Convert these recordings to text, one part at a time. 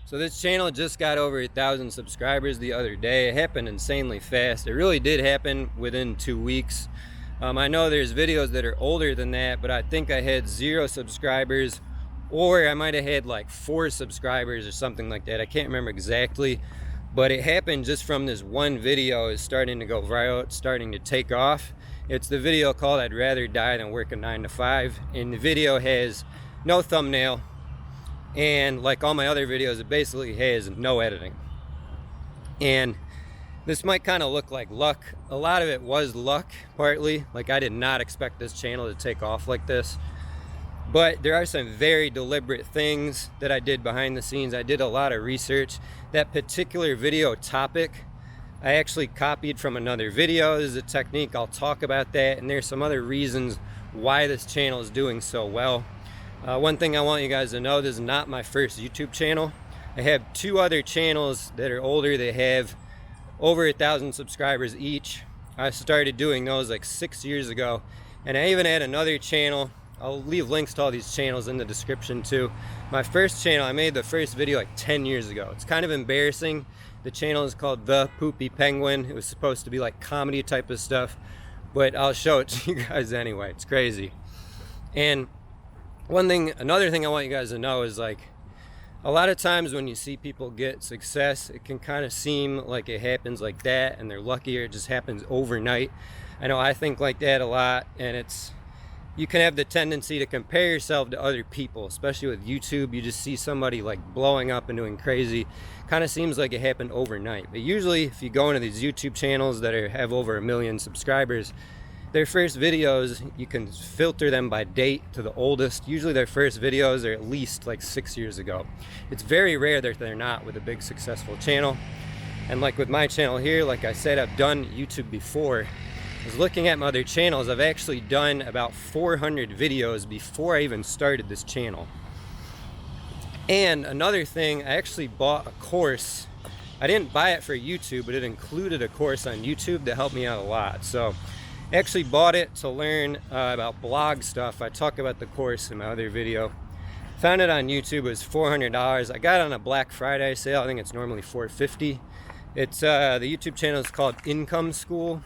So this channel just got over 1,000 subscribers the other day. It happened insanely fast. It really did happen within 2 weeks. I know there's videos that are older than that, but I think I had 0 subscribers, or I might have had like 4 subscribers or something like that. I can't remember exactly, but it happened just from this one video. Is starting to go viral. It's starting to take off. It's the video called "I'd Rather Die Than Work a 9 to 5," and the video has no thumbnail. And like all my other videos, it basically has no editing. And this might kind of look like luck. A lot of it was luck, partly. Like, I did not expect this channel to take off like this. But there are some very deliberate things that I did behind the scenes. I did a lot of research. That particular video topic, I actually copied from another video. This is a technique. I'll talk about that. And there's some other reasons why this channel is doing so well. One thing I want you guys to know, this is not my first YouTube channel. I have 2 other channels that are older. They have over 1,000 subscribers each. I started doing those like 6 years ago. And I even had another channel. I'll leave links to all these channels in the description too. My first channel, I made the first video like 10 years ago. It's kind of embarrassing. The channel is called The Poopy Penguin. It was supposed to be like comedy type of stuff, but I'll show it to you guys anyway. It's crazy. And another thing I want you guys to know is, like, a lot of times when you see people get success, it can kind of seem like it happens like that and they're lucky, or it just happens overnight. I know I think like that a lot, and you can have the tendency to compare yourself to other people, especially with YouTube. You just see somebody like blowing up and doing crazy. Kind of seems like it happened overnight. But usually if you go into these YouTube channels that have over 1 million subscribers, their first videos, you can filter them by date to the oldest. Usually their first videos are at least like 6 years ago. It's very rare that they're not with a big successful channel. And like with my channel here, like I said, I've done YouTube before. I was looking at my other channels. I've actually done about 400 videos before I even started this channel. And another thing, I actually bought a course. I didn't buy it for YouTube, but it included a course on YouTube that helped me out a lot. So I actually bought it to learn about blog stuff. I talk about the course in my other video. Found it on YouTube. It was $400. I got it on a Black Friday sale. I think it's normally $450. It's the YouTube channel is called Income School.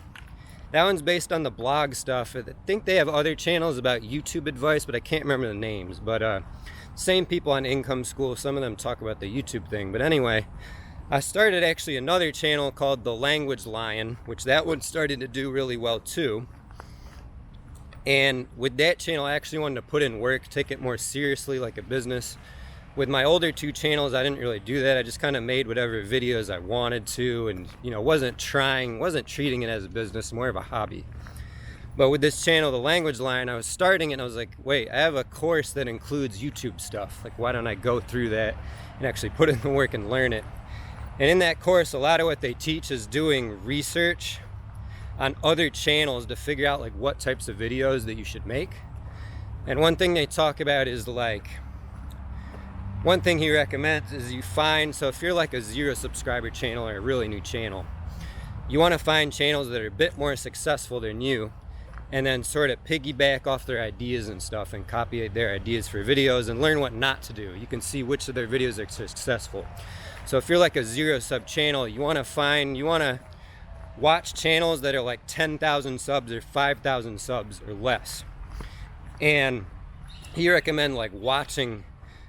That one's based on the blog stuff. I think they have other channels about YouTube advice, but I can't remember the names. But same people on Income School. Some of them talk about the YouTube thing. But anyway, I started actually another channel called The Language Lion, which that one started to do really well too. And with that channel, I actually wanted to put in work, take it more seriously like a business. With my older 2 channels, I didn't really do that. I just kind of made whatever videos I wanted to, and wasn't treating it as a business, more of a hobby. But with this channel, The Language Lion, I was starting it and I was like, wait, I have a course that includes YouTube stuff. Like, why don't I go through that and actually put in the work and learn it? And in that course, a lot of what they teach is doing research on other channels to figure out like what types of videos that you should make. And one thing they talk about is one thing he recommends is so if you're like a 0 subscriber channel or a really new channel, you want to find channels that are a bit more successful than you, and then sort of piggyback off their ideas and stuff and copy their ideas for videos and learn what not to do. You can see which of their videos are successful. So if you're like a 0 sub channel, you want to watch channels that are like 10,000 subs or 5,000 subs or less. And he recommend like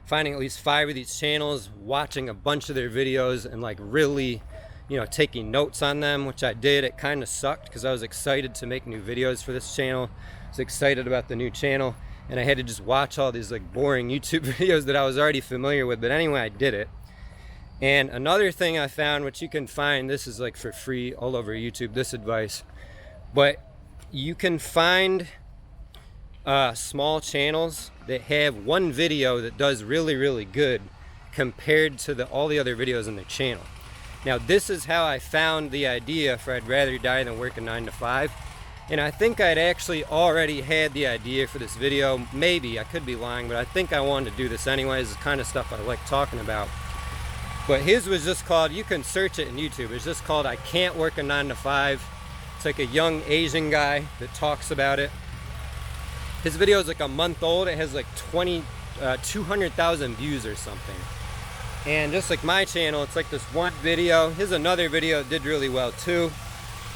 finding at least 5 of these channels, watching a bunch of their videos, and like really, taking notes on them, which I did. It kind of sucked because I was excited to make new videos for this channel. I was excited about the new channel, and I had to just watch all these like boring YouTube videos that I was already familiar with. But anyway, I did it. And another thing I found, which you can find, this is like for free all over YouTube, this advice, but you can find small channels that have one video that does really, really good compared to all the other videos in their channel. Now, this is how I found the idea for I'd Rather Die Than Work a 9 to 5. And I think I'd actually already had the idea for this video. Maybe, I could be lying, but I think I wanted to do this anyways. It's the kind of stuff I like talking about. But his was just called, you can search it in YouTube, it's just called I Can't Work a 9 to 5. It's like a young Asian guy that talks about it. His video is like a month old. It has like 200,000 views or something. And just like my channel, it's like this one video. Here's another video that did really well too,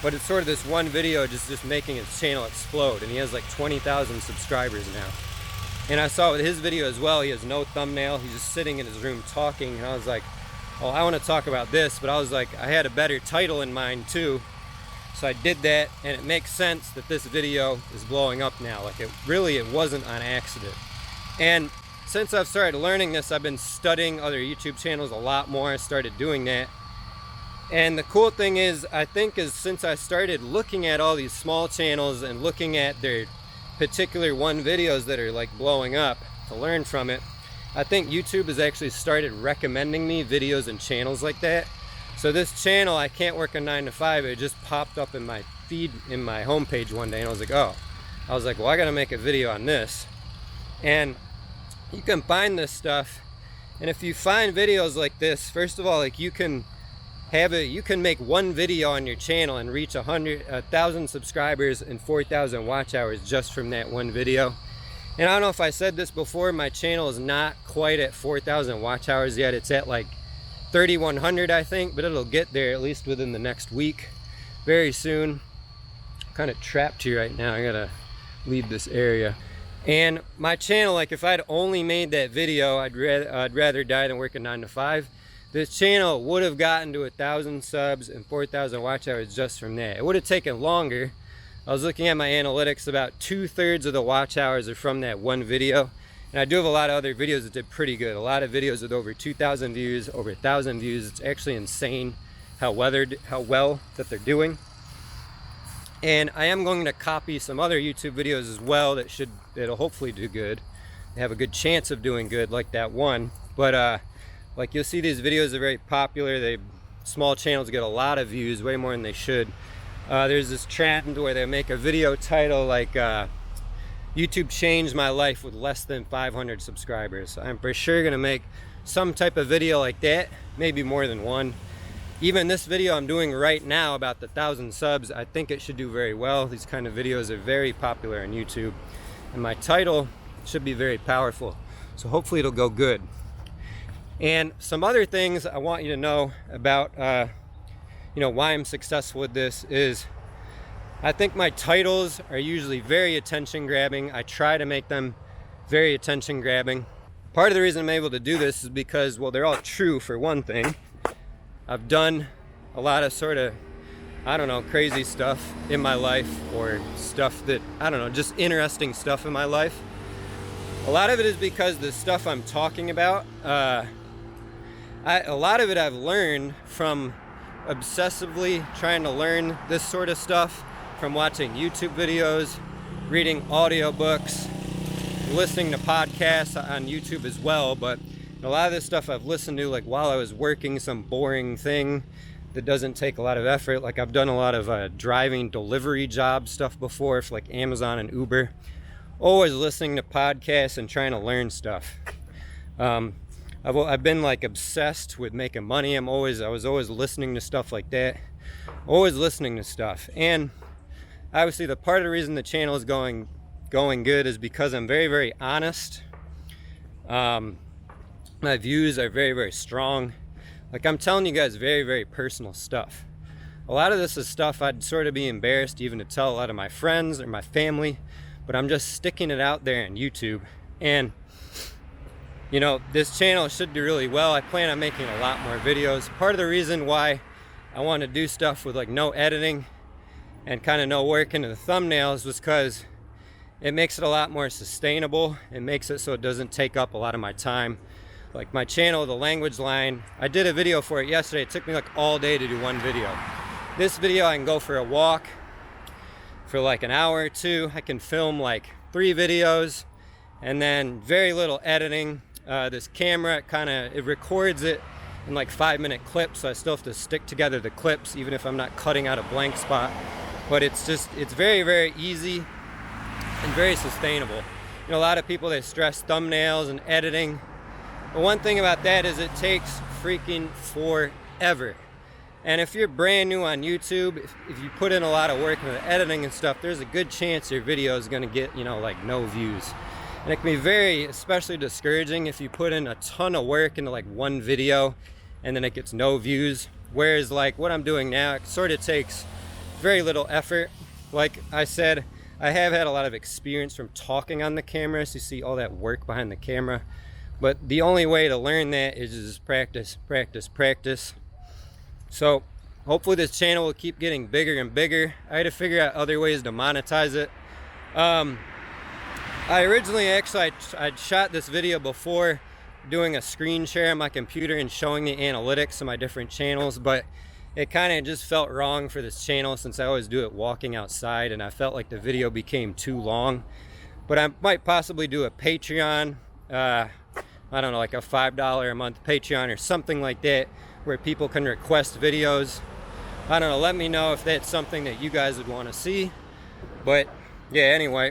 but it's sort of this one video just making his channel explode, and he has like 20,000 subscribers now. And I saw with his video as well, he has no thumbnail, he's just sitting in his room talking, and I was like, oh, I want to talk about this, but I was like, I had a better title in mind too. So I did that, and it makes sense that this video is blowing up now. Like it wasn't on accident. And since I've started learning this, I've been studying other YouTube channels a lot more. I started doing that. And the cool thing is, I think since I started looking at all these small channels and looking at their particular one videos that are like blowing up to learn from it, I think YouTube has actually started recommending me videos and channels like that. So this channel, I Can't Work a 9 to 5, it just popped up in my feed, in my homepage one day, and I was like, well, I gotta make a video on this. And you can find this stuff, and if you find videos like this, first of all, like you can make one video on your channel and reach 1,000 subscribers and 4,000 watch hours just from that one video. And I don't know if I said this before, my channel is not quite at 4,000 watch hours yet. It's at like 3,100, I think, but it'll get there at least within the next week, very soon. I'm kind of trapped here right now. I gotta leave this area. And my channel, like if I'd only made that video, I'd rather die than work a 9 to 5. This channel would have gotten to 1,000 subs and 4,000 watch hours just from that. It would have taken longer. I was looking at my analytics, about 2/3 of the watch hours are from that one video. And I do have a lot of other videos that did pretty good. A lot of videos with over 2,000 views, over 1,000 views. It's actually insane how well that they're doing. And I am going to copy some other YouTube videos as well that'll hopefully do good. They have a good chance of doing good, like that one. But like you'll see, these videos are very popular. Small channels get a lot of views, way more than they should. There's this trend where they make a video title like YouTube changed my life with less than 500 subscribers. I'm for sure gonna make some type of video like that, maybe more than one. Even this video I'm doing right now about the 1,000 subs, I think it should do very well. These kind of videos are very popular on YouTube, and my title should be very powerful. So hopefully it'll go good. And some other things I want you to know about why I'm successful with this is, I think my titles are usually very attention grabbing. I try to make them very attention grabbing. Part of the reason I'm able to do this is because, well, they're all true for one thing. I've done a lot of sort of, crazy stuff in my life, or stuff that, just interesting stuff in my life. A lot of it is because the stuff I'm talking about, a lot of it I've learned from obsessively trying to learn this sort of stuff, from watching YouTube videos, reading audiobooks, listening to podcasts on YouTube as well. But a lot of this stuff I've listened to like while I was working some boring thing that doesn't take a lot of effort. Like I've done a lot of driving delivery job stuff before for like Amazon and Uber. Always listening to podcasts and trying to learn stuff. I've been like obsessed with making money. I was always listening to stuff like that. Always listening to stuff. And obviously the part of the reason the channel is going good is because I'm very, very honest. My views are very, very strong. Like I'm telling you guys very, very personal stuff. A lot of this is stuff I'd sort of be embarrassed even to tell a lot of my friends or my family, but I'm just sticking it out there on YouTube. And this channel should do really well. I plan on making a lot more videos. Part of the reason why I want to do stuff with like no editing and kind of no work into the thumbnails was because it makes it a lot more sustainable. It makes it so it doesn't take up a lot of my time. Like my channel, The Language Line, I did a video for it yesterday. It took me like all day to do one video. This video, I can go for a walk for like an hour or two. I can film like 3 videos and then very little editing. This camera, it records it in like 5-minute clips, so I still have to stick together the clips even if I'm not cutting out a blank spot. But it's very, very easy and very sustainable. A lot of people, they stress thumbnails and editing. But one thing about that is it takes freaking forever. And if you're brand new on YouTube, if you put in a lot of work into the editing and stuff, there's a good chance your video is gonna get, like no views. And it can be very, especially discouraging if you put in a ton of work into like one video and then it gets no views. Whereas like what I'm doing now, it sort of takes very little effort. Like I said, I have had a lot of experience from talking on the camera, so you see all that work behind the camera. But the only way to learn that is just practice, practice, practice. So hopefully this channel will keep getting bigger and bigger. I had to figure out other ways to monetize it. I originally I'd shot this video before doing a screen share on my computer and showing the analytics of my different channels, but it kind of just felt wrong for this channel since I always do it walking outside, and I felt like the video became too long. But I might possibly do a Patreon, I don't know, like a $5 a month Patreon or something like that, where people can request videos. I don't know, let me know if that's something that you guys would want to see. But yeah, anyway.